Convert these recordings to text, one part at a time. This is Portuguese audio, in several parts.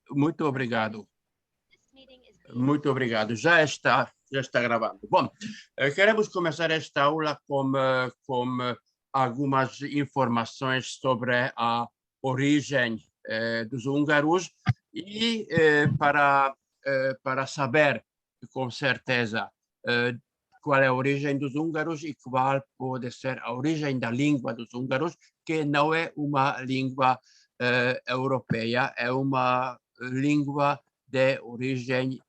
Muito obrigado. Muito obrigado. Já está gravando. Bom, queremos começar esta aula com algumas informações sobre a origem dos húngaros e para saber com certeza qual é a origem dos húngaros e qual pode ser a origem da língua dos húngaros, que não é uma língua europeia, é uma língua de origem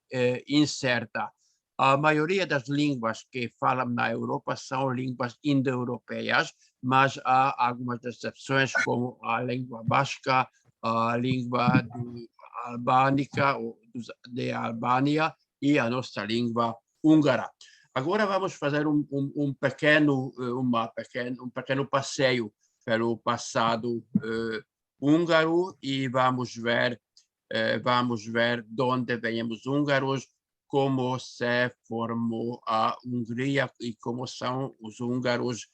incerta. A maioria das línguas que falam na Europa são línguas indo-europeias, mas há algumas exceções, como a língua basca, a língua albânica, de Albânia, e a nossa língua húngara. Agora vamos fazer um pequeno passeio pelo passado húngaro e vamos ver de onde vêm os húngaros, como se formou a Hungria e como são os húngaros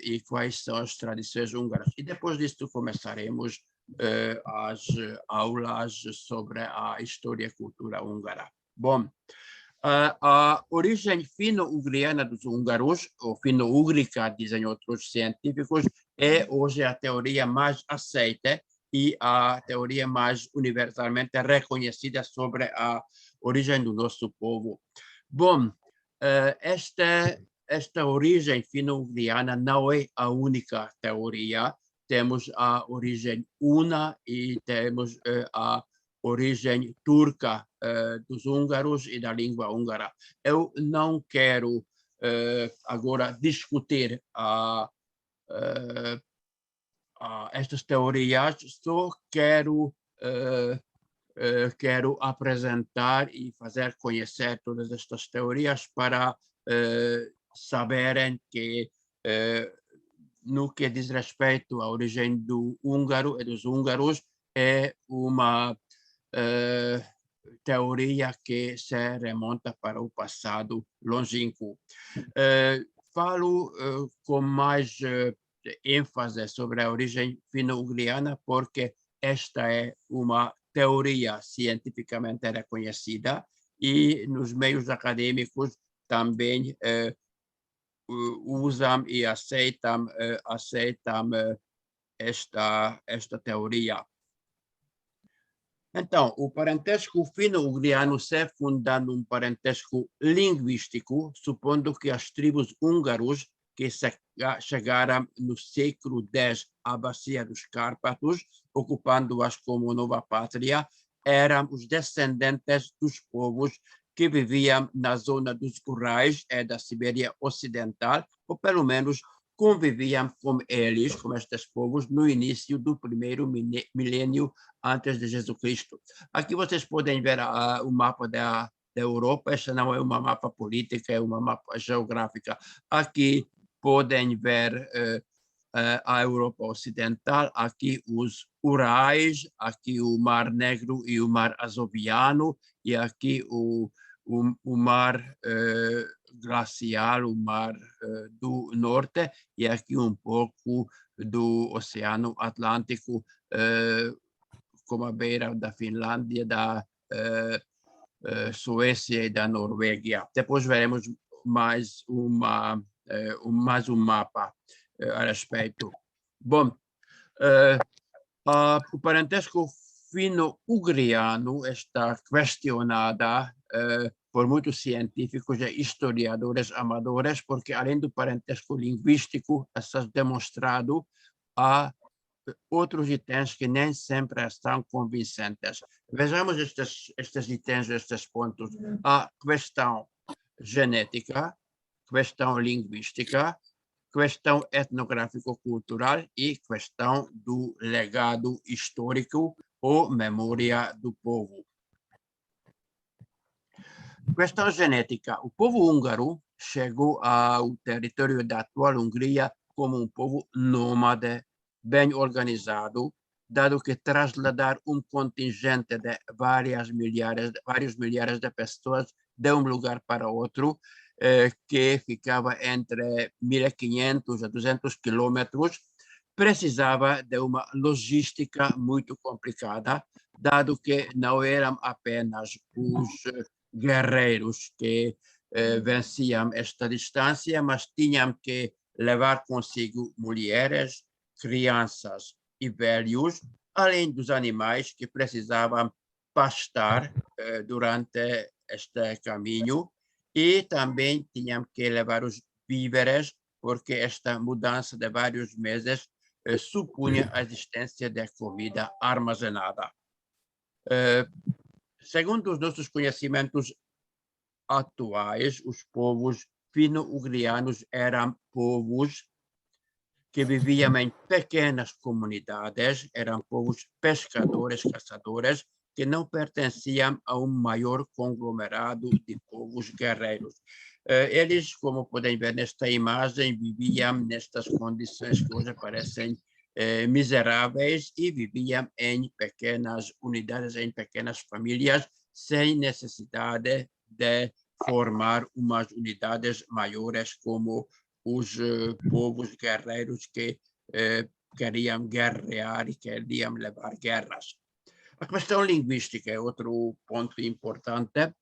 e quais são as tradições húngaras. E depois disto começaremos as aulas sobre a história e cultura húngara. Bom, a origem fino-ugriana dos húngaros, ou fino-úgrica, dizem outros científicos, é hoje a teoria mais aceita e a teoria mais universalmente reconhecida sobre a origem do nosso povo. Bom, esta origem fino-ugriana não é a única teoria. Temos a origem una e temos a origem turca dos húngaros e da língua húngara. Eu não quero agora discutir estas teorias, só quero apresentar e fazer conhecer todas estas teorias para saberem que no que diz respeito à origem do húngaro e dos húngaros é uma teoria que se remonta para o passado longínquo. Falo com mais ênfase sobre a origem fino-ugriana porque esta é uma teoria cientificamente reconhecida e nos meios acadêmicos também usam e aceitam esta teoria. Então, o parentesco fino-ugriano se funda num parentesco linguístico, supondo que as tribos húngaros que chegaram no século X à bacia dos Cárpatos, ocupando-as como nova pátria, eram os descendentes dos povos que viviam na zona dos Urais e da Sibéria Ocidental, ou pelo menos conviviam com eles, com estes povos, no início do primeiro milênio antes de Jesus Cristo. Aqui vocês podem ver o mapa da Europa. Esta não é uma mapa política, é uma mapa geográfica. Aqui podem ver a Europa Ocidental, aqui os Urais, aqui o Mar Negro e o Mar Azoviano, e aqui o mar glacial, o mar do norte, e aqui um pouco do Oceano Atlântico, como a beira da Finlândia, da Suécia e da Noruega. Depois veremos mais um mapa a respeito. Bom, o parentesco fino-ugriano está questionada por muitos científicos e historiadores amadores, porque além do parentesco linguístico, está demonstrado há outros itens que nem sempre estão convincentes. Vejamos estes itens, estes pontos. A questão genética, questão linguística, questão etnográfico-cultural e questão do legado histórico ou memória do povo. Questão genética. O povo húngaro chegou ao território da atual Hungria como um povo nômade, bem organizado, dado que trasladar um contingente de vários milhares de pessoas de um lugar para outro, que ficava entre 1.500 a 200 quilômetros, precisava de uma logística muito complicada, dado que não eram apenas os guerreiros que venciam esta distância, mas tinham que levar consigo mulheres, crianças e velhos, além dos animais que precisavam pastar durante este caminho, e também tinham que levar os víveres, porque esta mudança de vários meses supunha a existência de comida armazenada. Segundo os nossos conhecimentos atuais, os povos fino-ugrianos eram povos que viviam em pequenas comunidades, eram povos pescadores, caçadores, que não pertenciam a um maior conglomerado de povos guerreiros. Eles, como podem ver nesta imagem, viviam nestas condições que hoje parecem miseráveis, e viviam em pequenas unidades, em pequenas famílias, sem necessidade de formar umas unidades maiores como os povos guerreiros que queriam guerrear e queriam levar guerras. A questão linguística é outro ponto importante.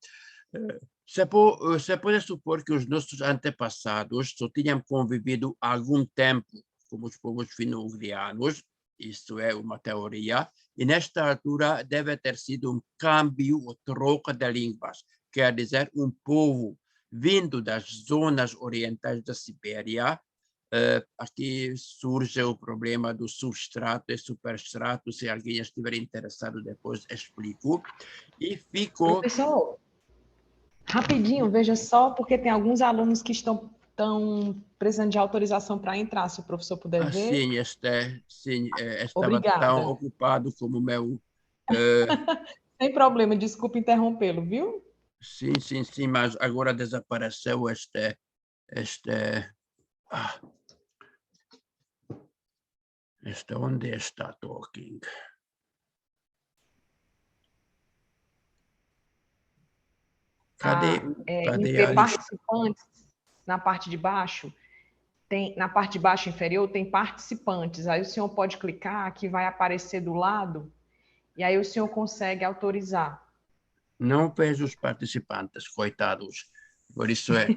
Se pode supor que os nossos antepassados só tinham convivido algum tempo com os povos fino-ugrianos, isto é uma teoria, e nesta altura deve ter sido um câmbio ou troca de línguas, quer dizer, um povo vindo das zonas orientais da Sibéria. Aqui surge o problema do substrato e superstrato, se alguém estiver interessado depois explico, e ficou... Professor, rapidinho, veja só, porque tem alguns alunos que estão precisando de autorização para entrar, se o professor puder ver. Sim, estava Obrigada. tão ocupado como meu... Sem problema, desculpe interrompê-lo, viu? Sim, mas agora desapareceu onde está talking? Cadê MP participantes, na parte de baixo, na parte de baixo inferior tem participantes, aí o senhor pode clicar que vai aparecer do lado, e aí o senhor consegue autorizar. Não vejo os participantes, coitados, por isso é...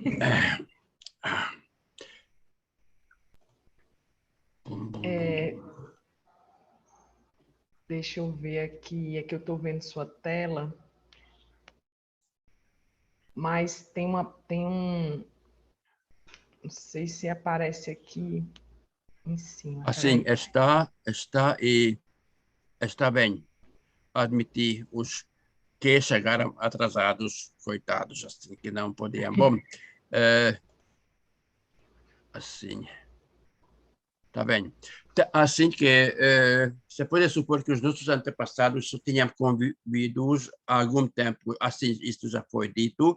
Deixa eu ver aqui, é que eu estou vendo sua tela, mas tem um... Não sei se aparece aqui em cima. Assim, está bem. Admitir os que chegaram atrasados, coitados, assim, que não podiam. Bom, assim, está bem. Assim que se pode supor que os nossos antepassados só tinham convivido há algum tempo, assim, isto já foi dito,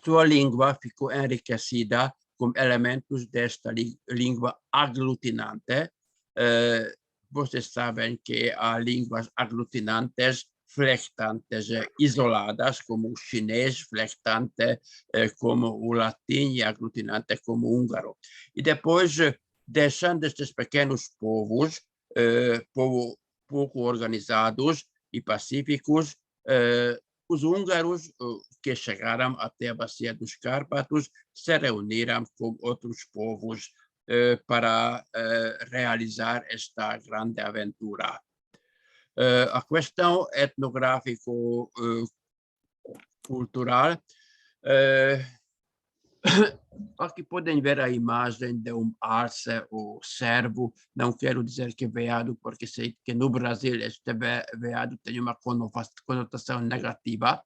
sua língua ficou enriquecida com elementos desta língua aglutinante. Vocês sabem que há línguas aglutinantes flectantes isoladas, como o chinês, flectante como o latim, e aglutinante como o húngaro. E depois, deixando estes pequenos povos, pouco organizados e pacíficos, os húngaros que chegaram até a bacia dos Cárpatos se reuniram com outros povos para realizar esta grande aventura. A questão etnográfico-cultural, aqui podem ver a imagem de um alce ou cervo. Não quero dizer que veado, porque sei que no Brasil este veado tem uma conotação negativa,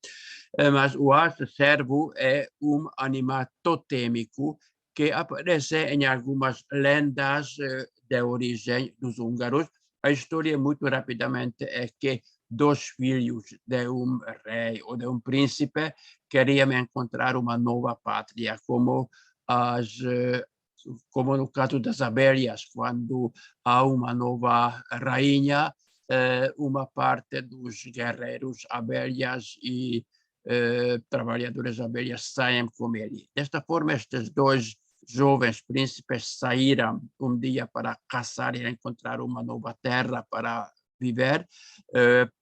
mas o alce cervo é um animal totêmico que aparece em algumas lendas de origem dos húngaros. A história, muito rapidamente, é que dois filhos de um rei ou de um príncipe queriam encontrar uma nova pátria, como no caso das abelhas, quando há uma nova rainha, uma parte dos guerreiros abelhas e trabalhadores abelhas saem com ele. Desta forma, estes dois jovens príncipes saíram dia para caçar e encontrar uma nova terra para viver,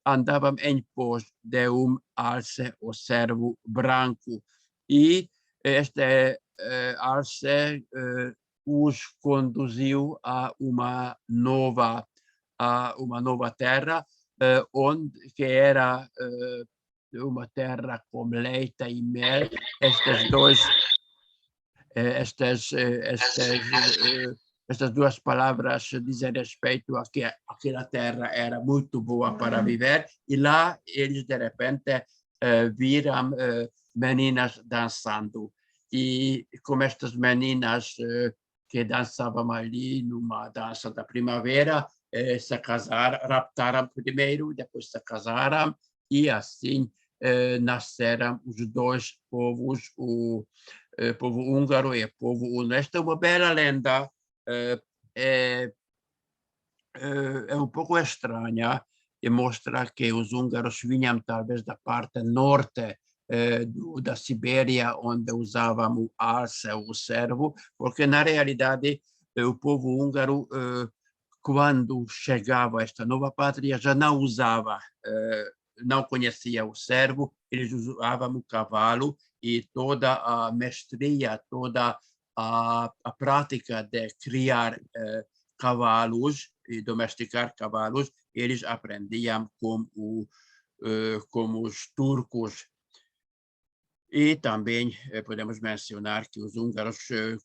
andavam em pós de alce ou cervo branco. E este alce os conduziu a uma nova terra, que era uma terra com leite e mel. Estas duas palavras dizem respeito a que aquela terra era muito boa para viver, e lá eles, de repente, viram meninas dançando. E como estas meninas que dançavam ali numa dança da primavera, se casaram, raptaram primeiro, depois se casaram, e assim nasceram os dois povos, o povo húngaro e povo uno. Esta é uma bela lenda, é um pouco estranha, e mostra que os húngaros vinham talvez da parte norte da Sibéria, onde usavam o alce, o cervo, porque na realidade o povo húngaro, quando chegava a esta nova pátria, já não usava, não conhecia o cervo, eles usavam o cavalo, e toda a mestria, toda a prática de criar cavalos e domesticar cavalos, eles aprendiam com os turcos. E também podemos mencionar que os húngaros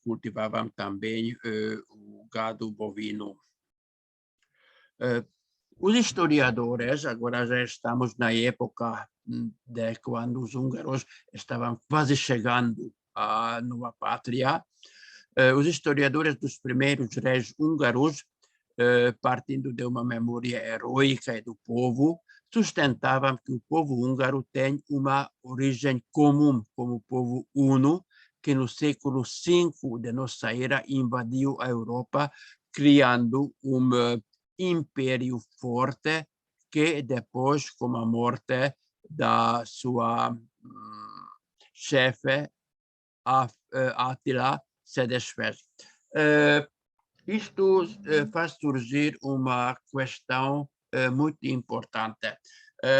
cultivavam também o gado bovino. Os historiadores, agora já estamos na época de quando os húngaros estavam quase chegando à nova pátria, os historiadores dos primeiros reis húngaros, partindo de uma memória heroica do povo, sustentavam que o povo húngaro tem uma origem comum com o povo huno, que no século V de nossa era invadiu a Europa, criando império forte, que depois, com a morte da sua chefe, Átila, se desfez. Isto faz surgir uma questão muito importante.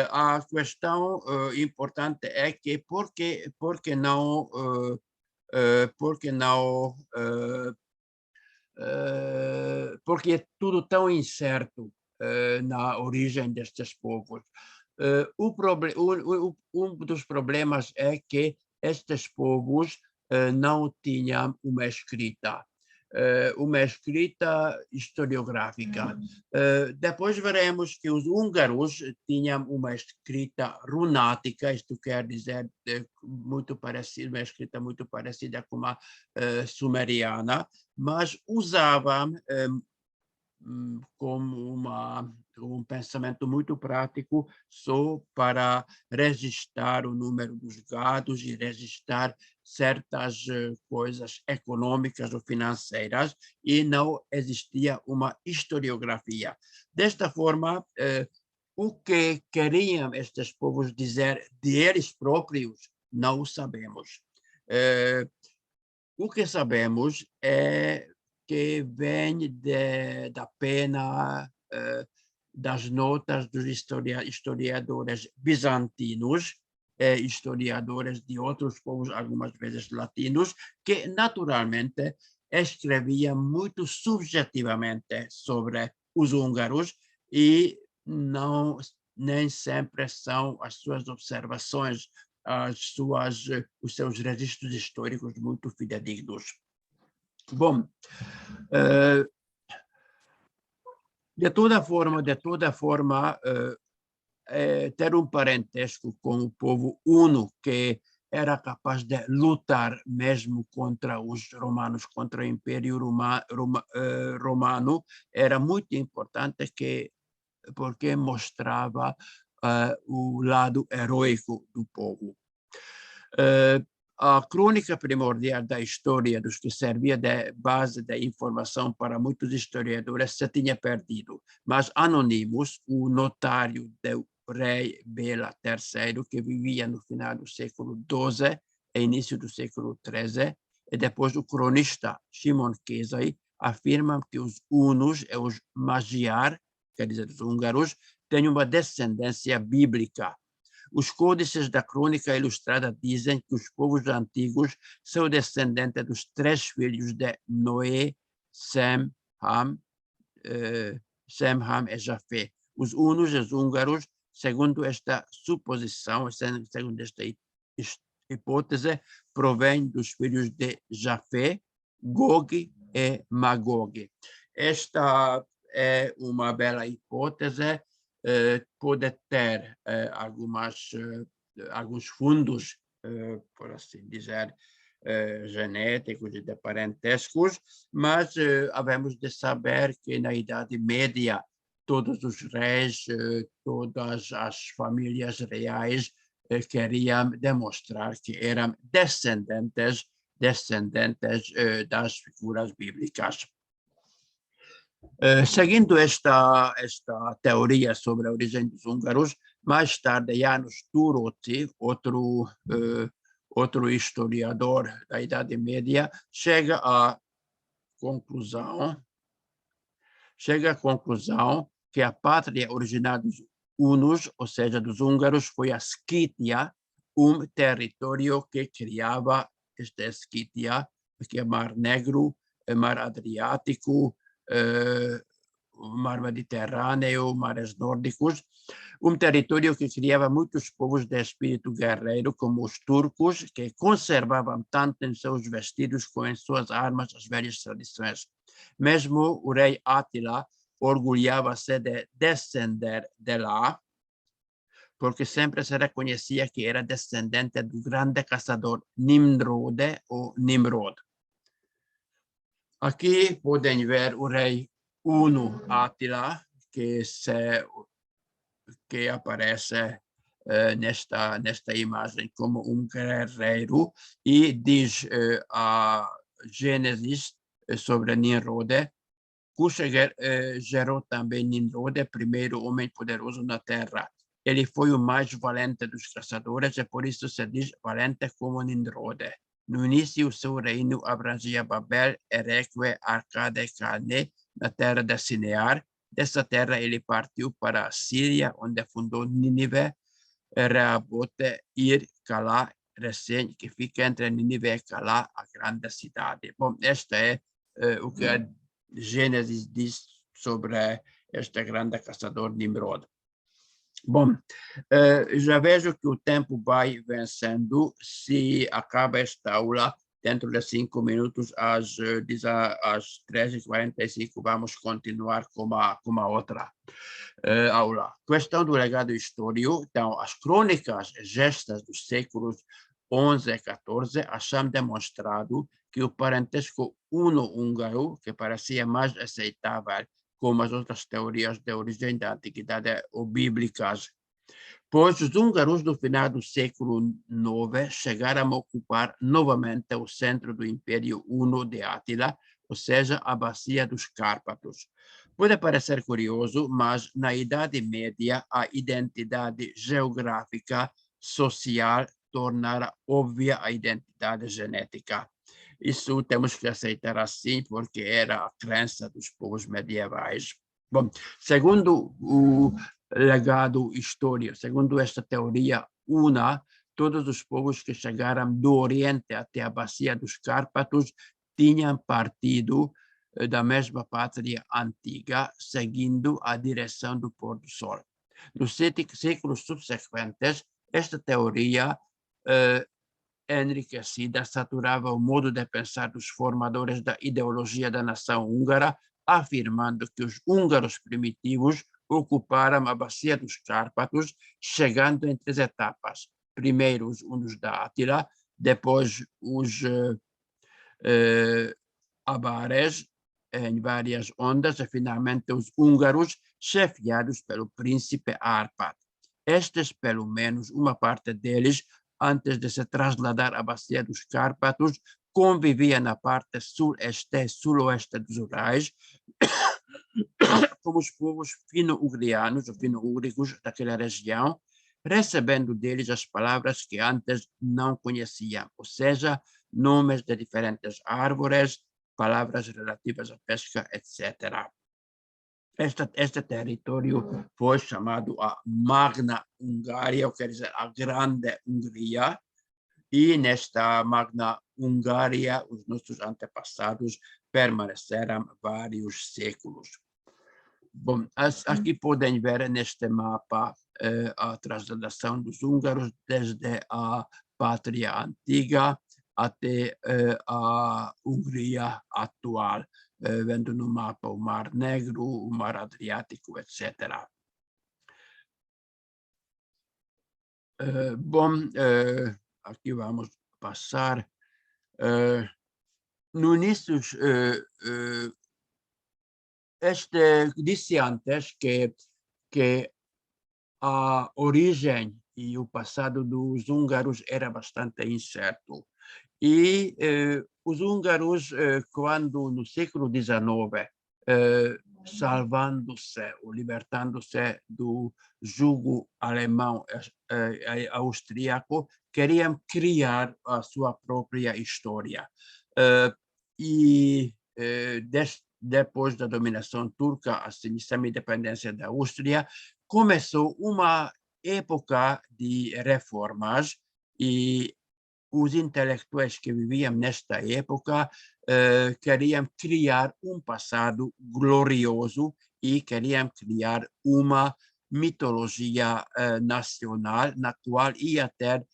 A questão importante é que porque não porque é tudo tão incerto na origem destes povos. Dos problemas é que estes povos não tinham uma escrita historiográfica. Depois veremos que os húngaros tinham uma escrita runática, isto quer dizer muito parecida, uma escrita muito parecida com a sumeriana, mas usavam como um pensamento muito prático só para registrar o número dos gados e registrar certas coisas econômicas ou financeiras, e não existia uma historiografia. Desta forma, o que queriam estes povos dizer de eles próprios, não o sabemos. O que sabemos é que vem da pena das notas dos historiadores bizantinos, historiadores de outros povos, algumas vezes latinos, que naturalmente escreviam muito subjetivamente sobre os húngaros, e nem sempre são as suas observações, os seus registros históricos muito fidedignos. Bom, de toda forma, ter um parentesco com o povo huno, que era capaz de lutar mesmo contra os romanos, contra o Império Romano, era muito importante, porque mostrava o lado heroico do povo. A crônica primordial da história, dos que servia de base de informação para muitos historiadores, se tinha perdido, mas Anonymous, o notário do rei Bela III, que vivia no final do século XII e início do século XIII, E depois o cronista Simon Kézai afirma que os hunos e os magyar, quer dizer, os húngaros, têm uma descendência bíblica. Os códices da Crônica Ilustrada dizem que os povos antigos são descendentes dos 3 filhos de Noé, Sem, Ham e Jafé. Os hunos e os húngaros, segundo esta suposição, segundo esta hipótese, provém dos filhos de Jafé, Gog e Magog. Esta é uma bela hipótese, pode ter alguns fundos, por assim dizer, genéticos e de parentescos, mas havemos de saber que na Idade Média todos os reis, todas as famílias reais queriam demonstrar que eram descendentes das figuras bíblicas. Seguindo esta teoria sobre a origem dos húngaros, mais tarde János Turóci, outro historiador da Idade Média, chega à conclusão que a pátria original dos hunos, ou seja, dos húngaros, foi a Scythia, território que criava esta Scythia, que é Mar Negro, Mar Adriático, Mar Mediterrâneo, mares nórdicos, território que criava muitos povos de espírito guerreiro, como os turcos, que conservavam tanto em seus vestidos como em suas armas as velhas tradições. Mesmo o rei Átila orgulhava-se de descender de lá, porque sempre se reconhecia que era descendente do grande caçador Nimrode ou Nimrod. Aqui podem ver o rei Huno Átila, que aparece nesta imagem como guerreiro, e diz a Gênesis sobre Nimrod, cuja gerou também Nimrod, primeiro homem poderoso na Terra. Ele foi o mais valente dos caçadores e por isso se diz valente como Nimrod. No início, seu reino abrangia Babel, Ereque, Arcade e Calne, na terra de Sinear. Dessa terra ele partiu para a Síria, onde fundou Nínive, Rehobote, Ir, Calá, Recém, que fica entre Nínive e Calá, a grande cidade. Bom, esta é o que a Gênesis diz sobre este grande caçador Nimrod. Bom, já vejo que o tempo vai vencendo. Se acaba esta aula, dentro de 5 minutos, às 13h45, vamos continuar com a outra aula. Questão do legado histórico. Então, as crônicas e gestas dos séculos 11 e 14 acham demonstrado que o parentesco huno-húngaro, que parecia mais aceitável como as outras teorias de origem da antiguidade ou bíblicas, pois os húngaros do final do século IX chegaram a ocupar novamente o centro do Império Huno de Átila, ou seja, a bacia dos Cárpatos. Pode parecer curioso, mas na Idade Média a identidade geográfica, social, tornara óbvia a identidade genética. Isso temos que aceitar assim, porque era a crença dos povos medievais. Bom, segundo o legado histórico, segundo esta teoria una, todos os povos que chegaram do Oriente até a bacia dos Cárpatos tinham partido da mesma pátria antiga, seguindo a direção do pôr do sol. Nos séculos subsequentes, esta teoria enriquecida saturava o modo de pensar dos formadores da ideologia da nação húngara, afirmando que os húngaros primitivos ocuparam a bacia dos Cárpatos, chegando em 3 etapas. Primeiro os hunos da Átila, depois os avares, em várias ondas, e finalmente os húngaros, chefiados pelo príncipe Árpád. Estes, pelo menos uma parte deles, antes de se trasladar à bacia dos Cárpatos, convivia na parte sul-este e sul-oeste dos Urais, como os povos fino-ugrianos ou fino-úgricos daquela região, recebendo deles as palavras que antes não conheciam, ou seja, nomes de diferentes árvores, palavras relativas à pesca, etc. Este território foi chamado a Magna Hungária, quer dizer, a Grande Hungria, e nesta Magna Hungária os nossos antepassados permaneceram vários séculos. Bom, aqui podem ver neste mapa a trasladação dos húngaros desde a pátria antiga até a Hungria atual, vendo no mapa o Mar Negro, o Mar Adriático, etc. Bom, aqui vamos passar. No início, disse antes que a origem e o passado dos húngaros era bastante incerto. E os húngaros, quando no século XIX, salvando-se ou libertando-se do jugo alemão austríaco, queriam criar a sua própria história. Depois da dominação turca, a semi-independência da Áustria, começou uma época de reformas e os intelectuais que viviam nesta época queriam criar um passado glorioso e queriam criar uma mitologia nacional, na qual ia ter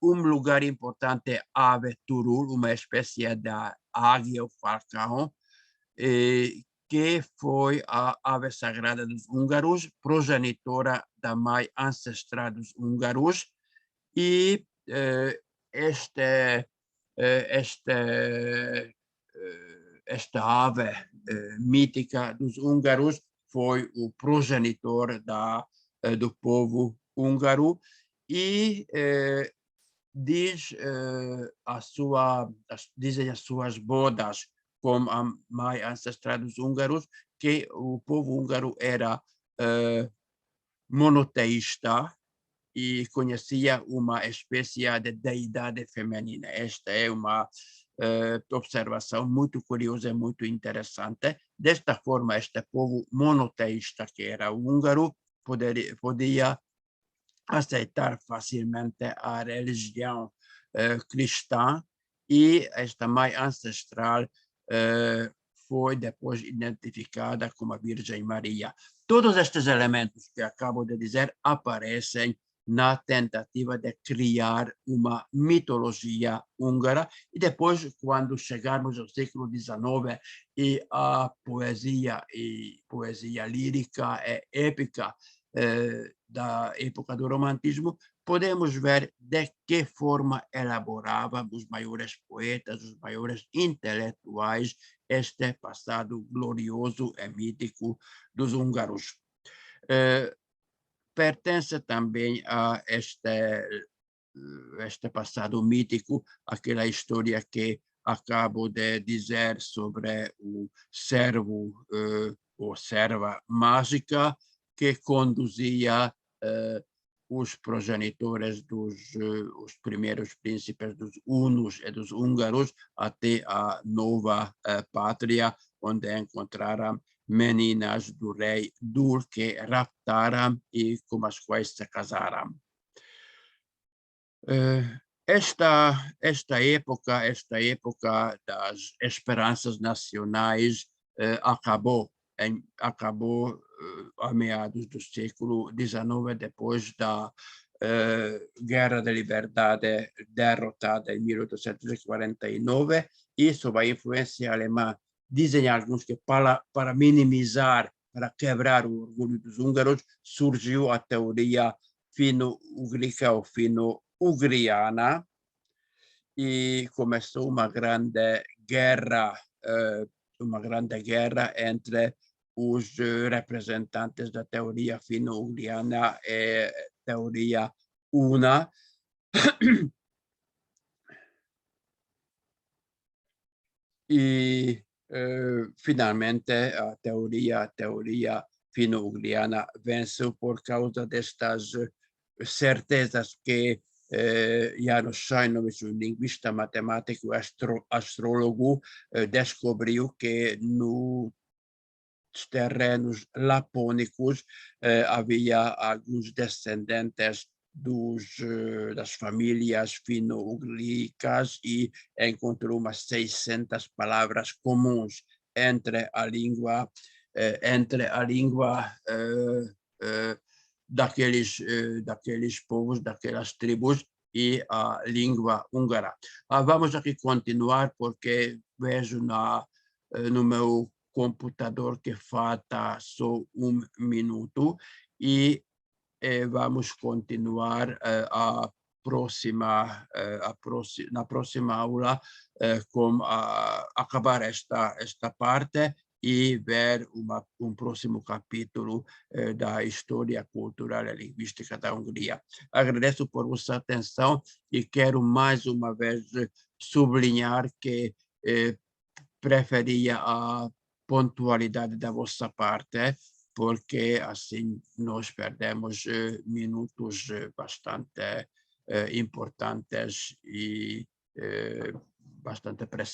um lugar importante, Ave Turul, uma espécie da águia ou falcão, que foi a ave sagrada dos húngaros, progenitora da mãe ancestral dos húngaros, e esta ave mítica dos húngaros foi o progenitor do povo húngaro e dizem as suas bodas com a mãe ancestral dos húngaros que o povo húngaro era monoteísta e conhecia uma espécie de deidade feminina. Esta é uma observação muito curiosa e muito interessante. Desta forma, este povo monoteísta, que era o húngaro, podia aceitar facilmente a religião cristã, e esta mãe ancestral foi depois identificada como a Virgem Maria. Todos estes elementos que acabo de dizer aparecem na tentativa de criar uma mitologia húngara, e depois, quando chegarmos ao século XIX e a poesia lírica e épica da época do romantismo, podemos ver de que forma elaboravam os maiores poetas, os maiores intelectuais, este passado glorioso e mítico dos húngaros. Pertence também a este passado mítico aquela história que acabo de dizer sobre o servo ou serva mágica que conduzia os progenitores os primeiros príncipes dos hunos e dos húngaros até a nova pátria, onde encontraram meninas do rei Dur que raptaram e com as quais se casaram. Esta época das esperanças nacionais acabou a meados do século XIX, depois da Guerra da Liberdade derrotada em 1849, e sob a influência alemã, dizem alguns que para minimizar, para quebrar o orgulho dos húngaros, surgiu a teoria fino-ugrica ou fino-ugriana, e começou uma grande guerra entre os representantes da teoria fino-ugriana e teoria una. E finalmente a teoria fino-ugriana venceu por causa destas certezas que János Sajnovics, um linguista, matemático e astrólogo, descobriu que nos terrenos lapônicos havia alguns descendentes das famílias fino-ugríicas e encontrou umas 600 palavras comuns entre a língua daqueles povos, daquelas tribos e a língua húngara. Vamos aqui continuar porque vejo no meu computador que falta só um minuto e vamos continuar na próxima aula com acabar esta parte e ver próximo capítulo da História Cultural e Linguística da Hungria. Agradeço por vossa atenção e quero mais uma vez sublinhar que preferia a pontualidade da vossa parte, porque assim nós perdemos minutos bastante importantes e bastante preciosos.